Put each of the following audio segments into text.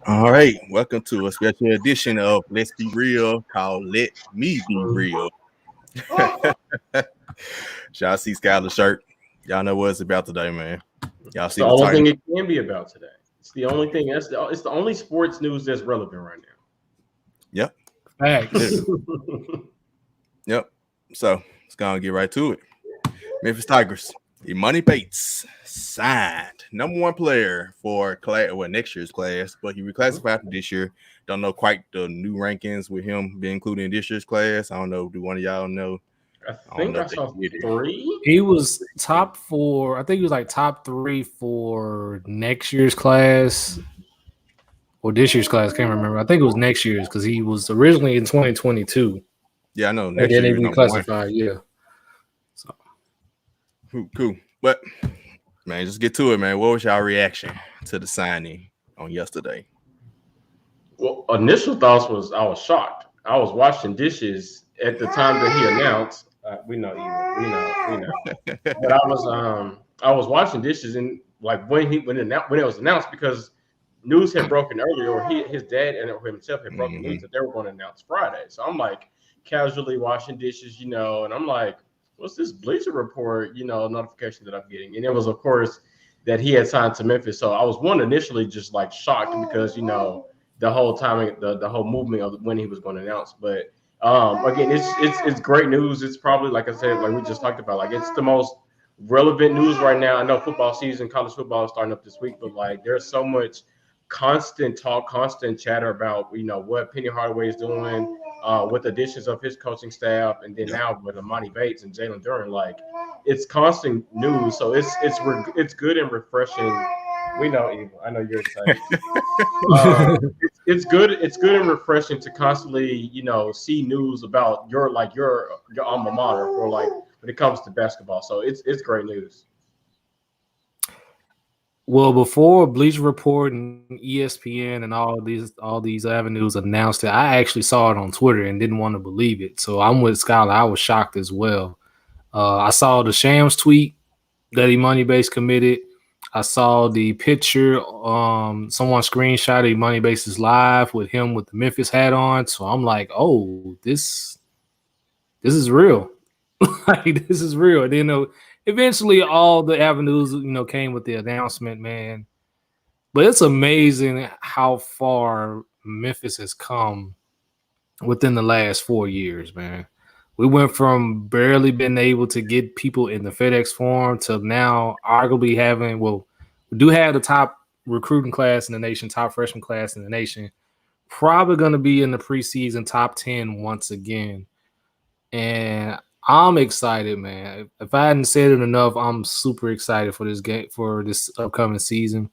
All right, welcome to a special edition of Let's Be Real called Let Me Be Real. Y'all see Skylar's shirt. Y'all know what it's about today, man. Y'all It's see the the only title. thing it can be about today. It's the only thing. It's the only sports news that's relevant right Yep, Facts. now. yep. So let's go and get right to it. Memphis Tigers. Emoni Bates signed number one player for next year's class, but he reclassified for this year. Don't know quite the new rankings with him being included in this year's class. I don't know. Do one of y'all know? I I don't think know I if they saw did it. 3. He was top 4. I think he was like top 3 for next year's class or this year's class. Can't remember. I think it was next year's because he was originally in 2022. Yeah, I know. And Next then year they he was number one. reclassified. Yeah. So Cool. But man, just get to it, man. What was y'all reaction to the signing on yesterday? Well, initial thoughts was I was shocked. I was washing dishes at the time that he announced. We know, we know. But I was washing dishes and like when it was announced because news had broken earlier, or his dad and himself had broken news that they were going to announce Friday. So I'm like casually washing dishes, and I'm like, what's this Bleacher Report, notification that I'm getting? And it was, of course, that he had signed to Memphis. So I was initially just like shocked because the whole timing, the whole movement of when he was going to announce, but. Again, it's great news. It's probably, like I said, like we just talked about, like it's the most relevant news right now. I know football season, college football is starting up this week, but like there's so much constant talk, constant chatter about what Penny Hardaway is doing, with additions of his coaching staff, and then now with Emoni Bates and Jalen Duren. Like it's constant news, so it's good and refreshing. We know, Evil. I know you're excited. It's good. It's good and refreshing to constantly, see news about your alma mater for like when it comes to basketball. So it's great news. well, before Bleacher Report and ESPN and all these avenues announced it, I actually saw it on Twitter and didn't want to believe it. So I'm with Skylar. I was shocked as well. I saw the Shams tweet that Emoni Base committed. I saw the picture. Someone screenshotted Money Bases live with him with the Memphis hat on. So I'm like, oh, this is real. Like this is real. And then eventually all the avenues came with the announcement, man. But it's amazing how far Memphis has come within the last 4 years, man. We went from barely being able to get people in the FedEx Forum to now arguably having, well, we do have the top recruiting class in the nation, top freshman class in the nation. Probably going to be in the preseason top 10 once again. And I'm excited, man. If I hadn't said it enough, I'm super excited for this game, for this upcoming season.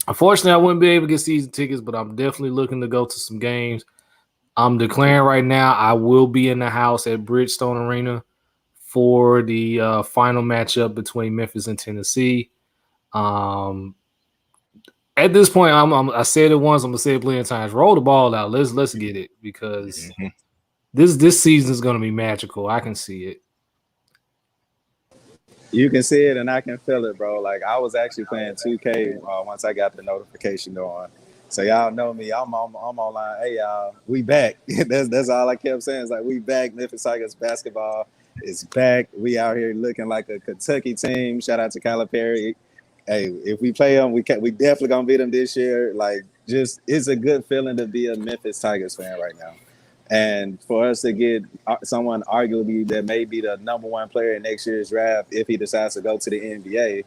Unfortunately, I wouldn't be able to get season tickets, but I'm definitely looking to go to some games. I'm declaring right now I will be in the house at Bridgestone Arena for the final matchup between Memphis and Tennessee. At this point, I said it once. I'm gonna say it plenty of times. Roll the ball out. Let's get it because this season is gonna be magical. I can see it. You can see it and I can feel it, bro. Like I was actually playing 2K once I got the notification going. So y'all know me. I'm online. Hey y'all, we back. that's all I kept saying. It's like we back. Memphis Tigers basketball is back. We out here looking like a Kentucky team. Shout out to Calipari. Hey, if we play them, we definitely gonna beat them this year. Like, just it's a good feeling to be a Memphis Tigers fan right now. And for us to get someone arguably that may be the number one player in next year's draft if he decides to go to the NBA,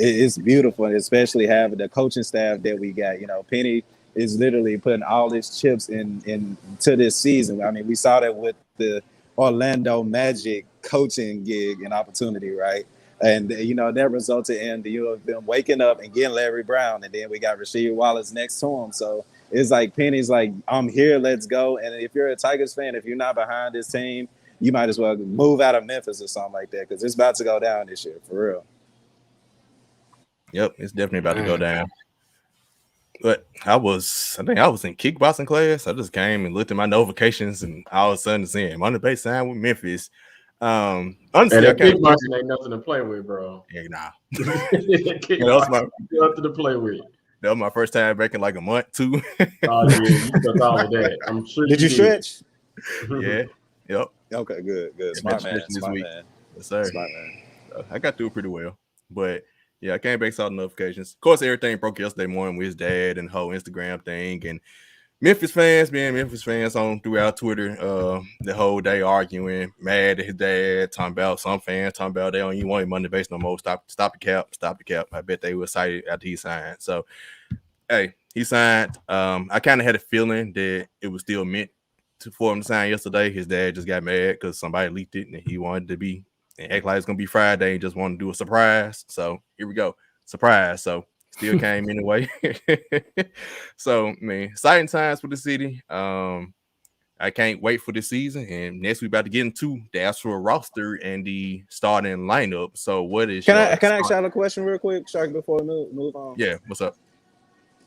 it's beautiful, and especially having the coaching staff that we got. Penny is literally putting all his chips in to this season. I mean, we saw that with the Orlando Magic coaching gig and opportunity, right? And that resulted in them waking up and getting Larry Brown, and then we got Rasheed Wallace next to him. So it's like Penny's like, I'm here, let's go. And if you're a Tigers fan, if you're not behind this team, you might as well move out of Memphis or something like that because it's about to go down this year, for real. Yep, it's definitely about to go down. But I think I was in kickboxing class. I just came and looked at my notifications, and all of a sudden, saying on the base sign with Memphis. And Honestly, that kickboxing ain't nothing to play with, bro. Yeah, nah. Kickboxing nothing to play with. That was my first time back in like a month too. Oh yeah, you took all of that. I'm sure. Did you stretch? Yeah. Yep. Okay, good. Yeah, Smart been man. stretching this Smart week. man. Yes, sir. Smart man. So I got through it pretty well. But yeah, I came back, saw the notifications. Of course, everything broke yesterday morning with his dad and the whole Instagram thing. And Memphis fans being Memphis fans on throughout Twitter the whole day arguing, mad at his dad, talking about some fans talking about they don't even want him Monday base no more. Stop the cap. I bet they were excited after he signed. So hey, he signed. I kind of had a feeling that it was still meant for him to sign yesterday. His dad just got mad because somebody leaked it and he wanted to be and act like it's gonna be Friday and just wanted to do a surprise. So here we go. Surprise. So still came anyway. So man, exciting times for the city. I can't wait for the season. And next we about to get into the actual roster and the starting lineup. So what is Can I ask y'all a question real quick, Shark, before we move on? Yeah, what's up?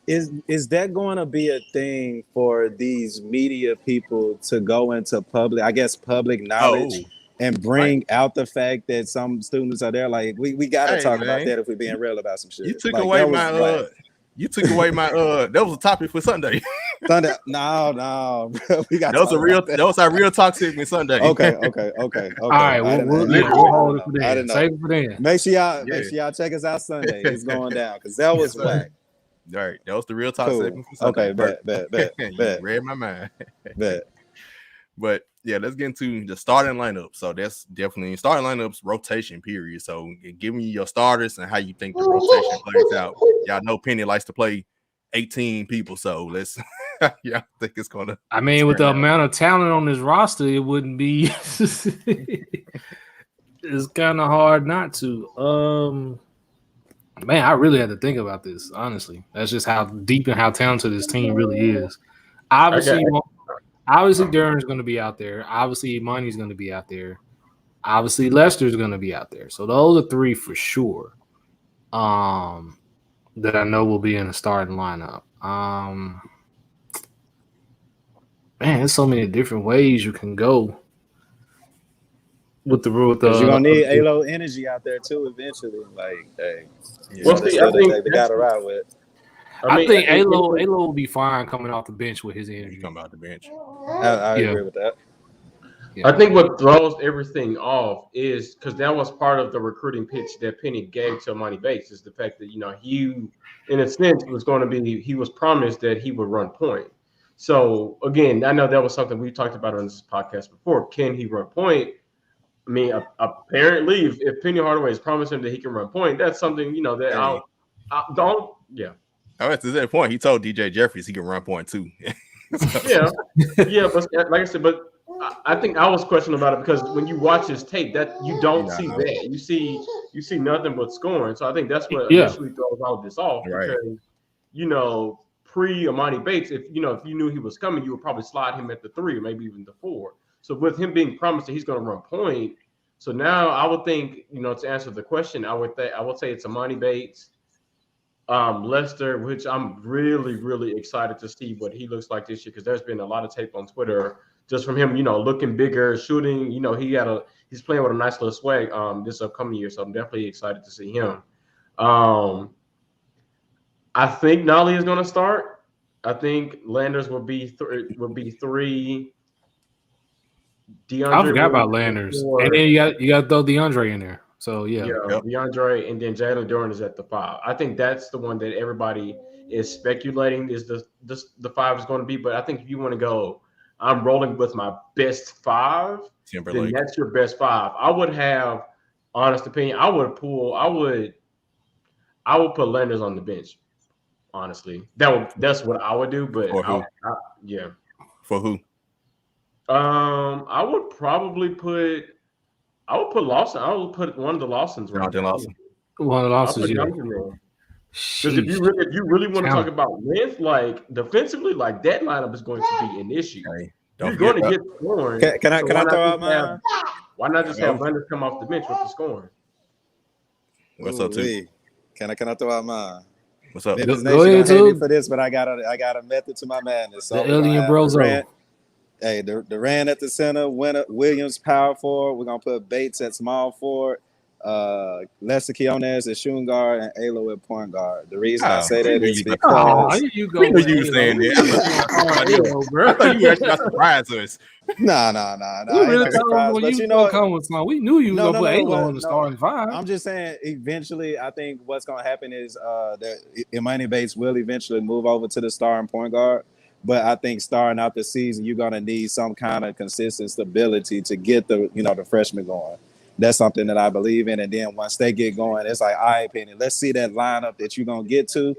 Is that going to be a thing for these media people to go into public knowledge and bring out the fact that some students are there? Like we got to talk about that if we're being real about some shit. You took away my that was a topic for Sunday. Sunday, no, we got that was our real talk segment Sunday. Okay. All right, we'll hold it for then. Save it for then. Make sure y'all check us out Sunday. It's going down because that was whack. All right, that was the real talk segment for Sunday. Okay, bet. You read my mind. Bet. But yeah, let's get into the starting lineup. So that's definitely starting lineups rotation period. So giving you your starters and how you think the rotation plays out. Y'all know Penny likes to play 18 people, so let's I think it's gonna. I mean, with the amount of talent on this roster, it wouldn't be. It's kind of hard not to. Man, I really had to think about this. Honestly, that's just how deep and how talented this team really is. Obviously, Duran's going to be out there. Obviously, Emoni's going to be out there. Obviously, Lester's going to be out there. So those are three for sure. That I know will be in the starting lineup. Man, there's so many different ways you can go with the rule. You're gonna need A-Lo energy out there too eventually. Like, hey, I think they got to ride with. I think A-Lo will be fine coming off the bench with his energy. Come out the bench. I agree with that. Yeah. I think what throws everything off is because that was part of the recruiting pitch that Penny gave to Emoni Bates is the fact that he, in a sense, he was promised that he would run point. So again, I know that was something we talked about on this podcast before. Can he run point? I mean, apparently, if Penny Hardaway is promising that he can run point, that's something that I don't. Yeah. Oh, to that point, he told DJ Jeffries he can run point too. Yeah, but like I said, I think I was questioning about it because when you watch his tape, that you don't see that. You see nothing but scoring. So I think that's what initially throws all this off. Right. Because pre Emoni Bates, if you knew he was coming, you would probably slide him at the 3 or maybe even the 4. So with him being promised that he's going to run point, so now I would think to answer the question, I would say it's Emoni Bates, Lester, which I'm really, really excited to see what he looks like this year because there's been a lot of tape on Twitter just from him, looking bigger, shooting. He's playing with a nice little swag this upcoming year, so I'm definitely excited to see him. I think Nolly is going to start. I think Landers will be 3. DeAndre, I forgot about Landers, and then you got to throw DeAndre in there. So DeAndre, and then Jalen Duran is at the 5. I think that's the one that everybody is speculating is the 5 is going to be. But I think if you want to go, I'm rolling with my best 5. Then that's your best 5. I would have, honest opinion, I would put Landers on the bench. Honestly, that's what I would do. But For who? I would probably put Lawson. I would put one of the Lawsons right. Lawson. One of the Lawsons, Because if you really want to talk about length, like defensively, like that lineup is going to be an issue. Hey, you're going to get scoring. Can I throw out mine? Why not just have Landers come off the bench with the scoring? What's up, too? Can I throw out mine? What's up? Go ahead, too. For this, but I got a method to my madness. So the Alien Brozo. Durant at the center, Williams power forward. We're gonna put Bates at small forward. Lester Quinones at shooting guard, and Alo at point guard. The reason I Oh, say that is Oh, because here you go. we knew with you were Halo. saying We that. really gonna call Halo, bro. I thought you were actually about to surprise us. nah. We I really ain't thought surprised, when but you you was know gonna what? come with something. We knew you was No, gonna put Halo what? in the No, starting five. I'm just saying. Eventually, I think what's going to happen is that Emoni Bates will eventually move over to the starting point guard. But I think starting out the season, you're going to need some kind of consistent stability to get the freshmen going. That's something that I believe in. And then once they get going, it's like, all right, Penny, let's see that lineup that you're going to get to.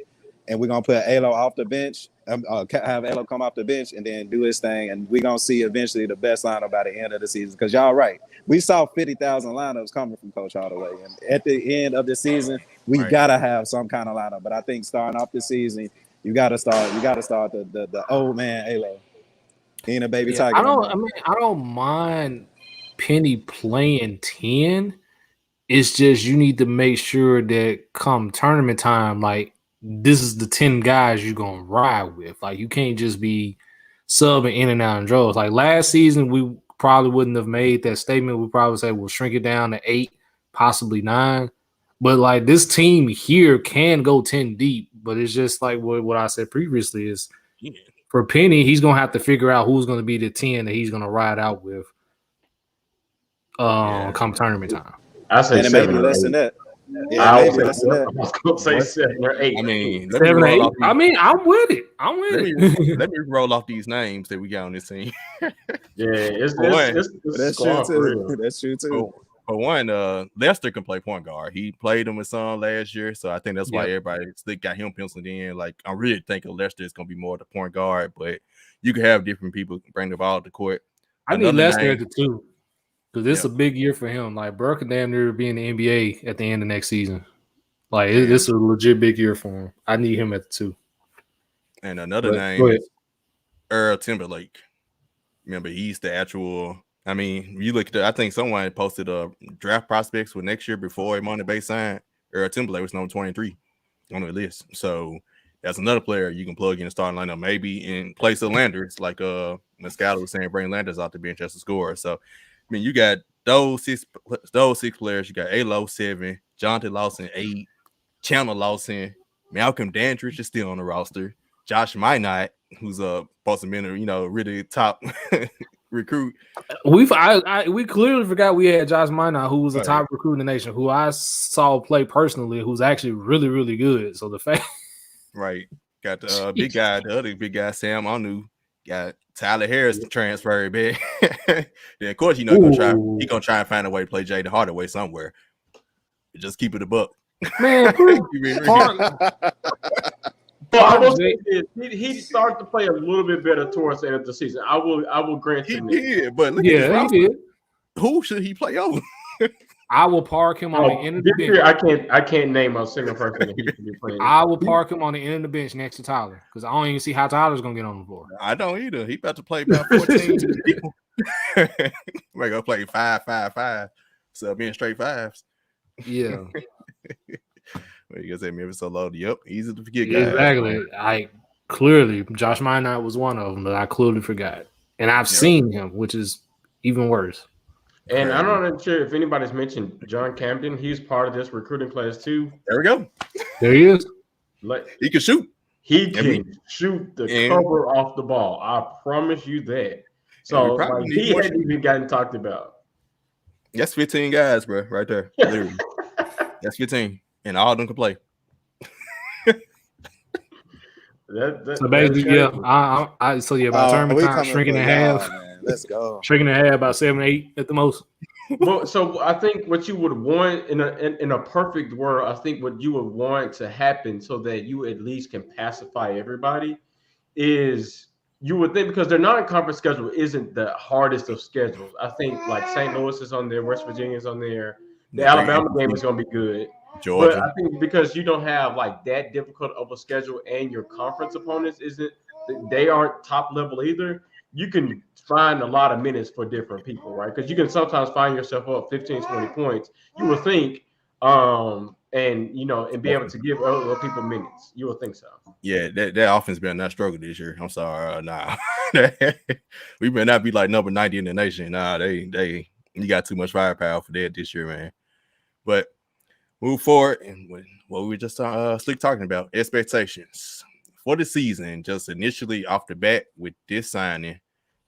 And we're going to put Alo off the bench, have Alo come off the bench and then do his thing. And we're going to see eventually the best lineup by the end of the season. Because y'all right. We saw 50,000 lineups coming from Coach Hardaway. And at the end of the season, we got to have some kind of lineup. But I think starting off the season, you got to start the old man Alo. He ain't a baby tiger. I don't mind Penny playing 10. It's just you need to make sure that come tournament time, like this is the 10 guys you're gonna ride with. Like you can't just be subbing in and out in droves. Like last season, we probably wouldn't have made that statement. We probably say we'll shrink it down to 8, possibly 9. But like this team here can go 10 deep, but it's just like what I said previously is for Penny, he's gonna have to figure out who's gonna be the 10 that he's gonna ride out with come tournament time. I say 7 maybe or less 8. than that. Yeah, I maybe less than that. was gonna say 7 or 8. I mean, 7 or 8. I mean, I'm with it. Let me roll off these names that we got on this team. It's That's true too. That's true too. For one, Lester can play point guard. He played him with some last year, so I think that's why everybody still got him penciled in. Like, I really think Lester is going to be more the point guard, but you can have different people bring the ball to the court. I need Lester at the 2 because this is a big year for him. Like, Burke can damn near be in the NBA at the end of next season. Like, this is a legit big year for him. I need him at the 2. And another name is Earl Timberlake. Remember, he's the actual. I mean, you look at I think someone posted draft prospects for next year before Emoni Bates signed. Earl Timberlake was number 23 on the list. So that's another player you can plug in the starting lineup, maybe in place of Landers, like Moscato was saying, bring Landers out the bench as a scorer. So, I mean, you got those six players. You got Alo 7, Jonathan Lawson 8, Chandler Lawson, Malcolm Dandridge is still on the roster. Josh Minot, who's supposed to be really top recruit. We clearly forgot we had Josh Minot, who was a top recruit in the nation, who I saw play personally, who's actually really, really good. So the fact, got the big guy, the other big guy, Sam Anu, got Tyler Harris to transfer back. Then of course, he's gonna try and find a way to play Jaden Hardaway somewhere. Just keep it a buck, man. Well, I will say this. He started to play a little bit better towards the end of the season. I will grant him. He did, but look at he did. Who should he play over? I will park him on the end of the bench. I can't name a single person that he should be playing. I will park him on the end of the bench next to Tyler because I don't even see how Tyler's gonna get on the floor. I don't either. He about to play about 14 people. We're gonna play 5-5-5. So being straight fives. Yeah. You guys say Memphis so low. Yep, easy to forget. Guys. Exactly. I clearly Josh Minot was one of them, but I clearly forgot. And I've seen him, which is even worse. And I'm not sure if anybody's mentioned John Camden. He's part of this recruiting class too. There we go. There he is. He can shoot. He can shoot the cover off the ball. I promise you that. So he hadn't even gotten talked about. That's 15 guys, bro, right there. Literally. That's 15. And all of them can play. So basically, by tournament time, shrinking in half. Let's go. Shrinking in half about 7 or 8 at the most. Well, so I think what you would want in a perfect world, I think what you would want to happen so that you at least can pacify everybody is you would think, because their non-conference schedule isn't the hardest of schedules. I think like St. Louis is on there, West Virginia is on there. The Alabama game is going to be good. Georgia. But I think because you don't have like that difficult of a schedule and your conference opponents they aren't top level either, you can find a lot of minutes for different people, right? Because you can sometimes find yourself up 15, 20 points. You would think, and be able to give other people minutes. You would think so. Yeah, that offense been not struggle this year. I'm sorry, nah. We better not be like number 90 in the nation. Nah, you got too much firepower for that this year, man. But move forward and what we were just slick talking about, expectations for the season, just initially off the bat with this signing,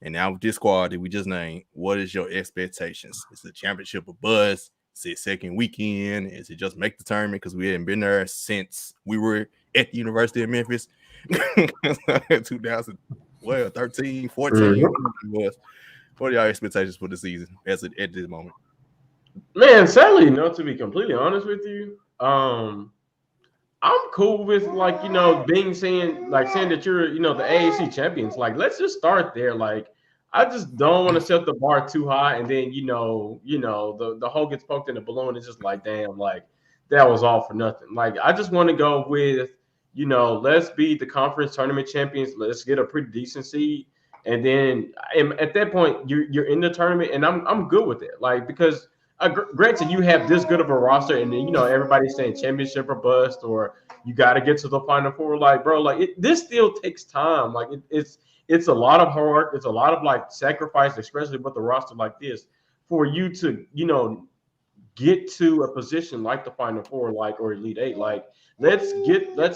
and now with this squad that we just named. What is your expectations? Is it championship a buzz? Is it second weekend? Is it just make the tournament because we hadn't been there since we were at the University of Memphis, 2013, 14? Was what are y'all expectations for the season at this moment? Man, sadly, to be completely honest with you, I'm cool with saying that you're the AAC champions. Like, let's just start there. Like, I just don't want to set the bar too high, and then the hole gets poked in the balloon. It's just like, damn, like that was all for nothing. Like, I just want to go with let's be the conference tournament champions. Let's get a pretty decent seed, and then at that point you're in the tournament, and I'm good with it. Like, because granted, you have this good of a roster, and then everybody's saying championship or bust, or you got to get to the Final Four. Like, bro, like this still takes time. Like, it's a lot of hard work. It's a lot of like sacrifice, especially with a roster like this, for you to get to a position like the Final Four, like, or Elite Eight. Like, let's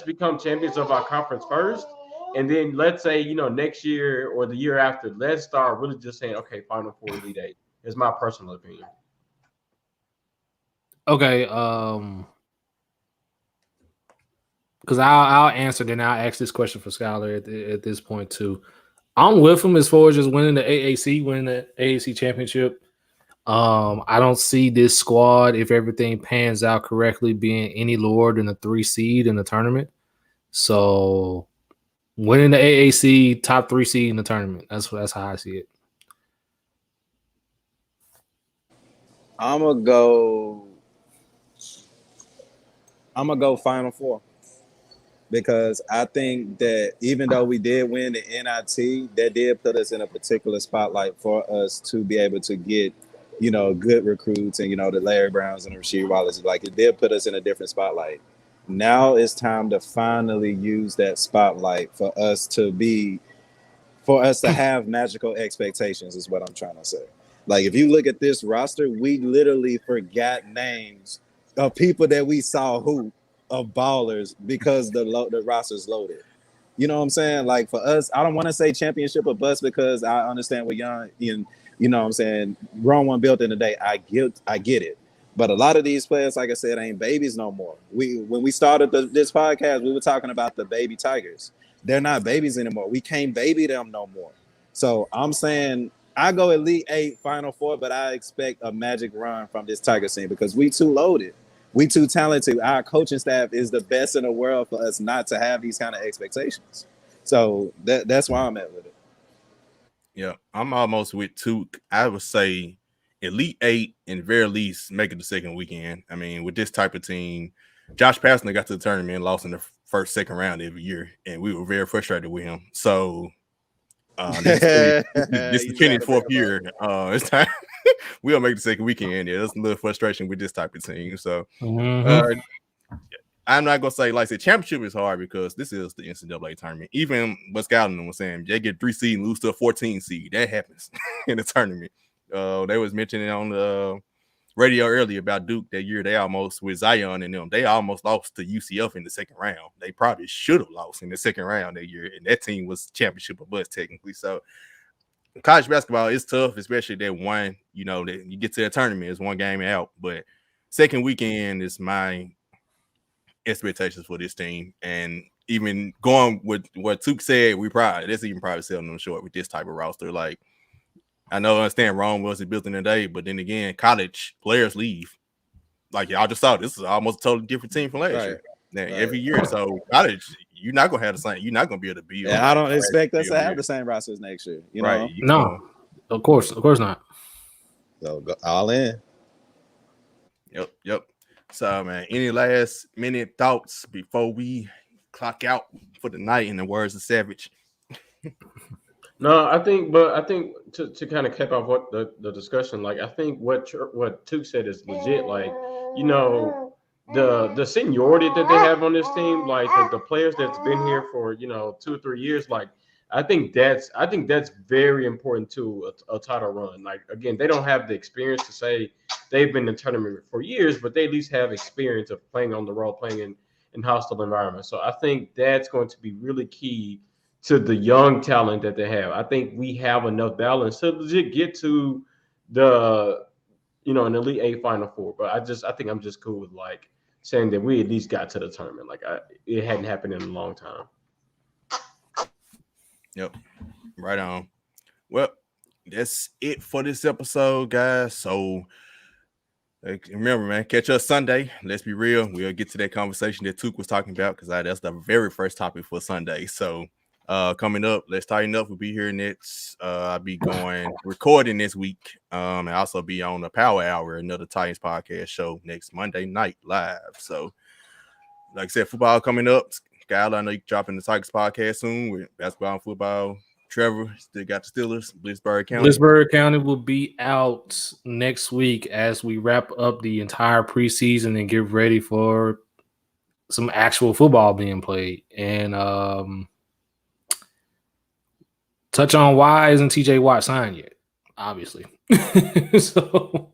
become champions of our conference first, and then let's say next year or the year after, let's start really just saying, okay, Final Four, Elite Eight. Is my personal opinion. Okay, because I'll answer, then I'll ask this question for Skylar at this point too. I'm with him as far as just winning the AAC championship. I don't see this squad, if everything pans out correctly, being any lower than a 3 seed in the tournament. So winning the AAC, top 3 seed in the tournament. That's how I see it. I'm gonna go Final Four, because I think that even though we did win the NIT, that did put us in a particular spotlight for us to be able to get, good recruits and, the Larry Browns and the Rasheed Wallace. Like, it did put us in a different spotlight. Now it's time to finally use that spotlight for us to have magical expectations, is what I'm trying to say. Like, if you look at this roster, we literally forgot names of people that we saw hoop, of ballers, because the roster's loaded. You know what I'm saying? Like, for us, I don't want to say championship or bust, because I understand what young, you know what I'm saying, wrong one built in the day. I get it. But a lot of these players, like I said, ain't babies no more. When we started this podcast, we were talking about the baby Tigers. They're not babies anymore. We can't baby them no more. So I'm saying I go Elite 8, Final Four, but I expect a magic run from this Tiger team, because we too loaded. We too talented. Our coaching staff is the best in the world for us not to have these kind of expectations. So that's why I'm at with it. Yeah, I'm almost with Took. I would say Elite 8, and very least make it the second weekend. I mean, with this type of team, Josh Pastner got to the tournament and lost in the second round every year, and we were very frustrated with him. So this is the 24th year. It's time we'll make the second weekend. Yeah, there's a little frustration with this type of team. So I'm not gonna say, like I said, championship is hard, because this is the NCAA tournament. Even what Scouting was saying, they get 3 seed and lose to a 14 seed. That happens in the tournament. They was mentioning on the radio earlier about Duke that year. They almost, with Zion and them, they almost lost to UCF in the second round. They probably should have lost in the second round that year, and that team was championship or bust technically. So college basketball is tough, especially that one, that you get to the tournament is one game out. But second weekend is my expectations for this team. And even going with what Took said, that's even probably selling them short with this type of roster. Like, I understand Rome wasn't built in a day, but then again, college players leave. Like, y'all just saw, this is almost a totally different team from last year. Now, every year. So college, you're not gonna have the same. You're not gonna be able to be. Yeah, I don't expect us to have the same rosters next year. Right? No, of course not. So go all in. Yep. So, man, any last minute thoughts before we clock out for the night? In the words of Savage. No, I think to kind of cap off what the discussion, like, I think what Took said is legit. Like, the seniority that they have on this team, like the players that's been here for 2 or 3 years, like, I think that's very important to a title run. Like again, they don't have the experience to say they've been in the tournament for years, but they at least have experience of playing on the road, playing in hostile environments. So I think that's going to be really key to the young talent that they have. I think we have enough balance to legit get to the an Elite Eight Final Four. But I think I'm just cool with like saying that we at least got to the tournament. Like it hadn't happened in a long time. Yep. Right on. Well, that's it for this episode, guys. So remember, man, catch us Sunday. Let's be real. We'll get to that conversation that Took was talking about because that's the very first topic for Sunday. So coming up, Let's Tighten Up will be here next. I'll be going recording this week. And also be on the Power Hour, another Titans podcast show next Monday night live. So like I said, football coming up. Skylar, I know you're dropping the Tigers podcast soon with basketball and football. Trevor still got the Steelers. Blitzburg County. Blitzburg County will be out next week as we wrap up the entire preseason and get ready for some actual football being played. And touch on why isn't TJ Watt signed yet? Obviously. So,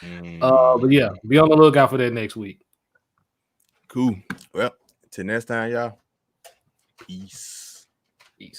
but yeah, be on the lookout for that next week. Cool. Well, till next time, y'all. Peace.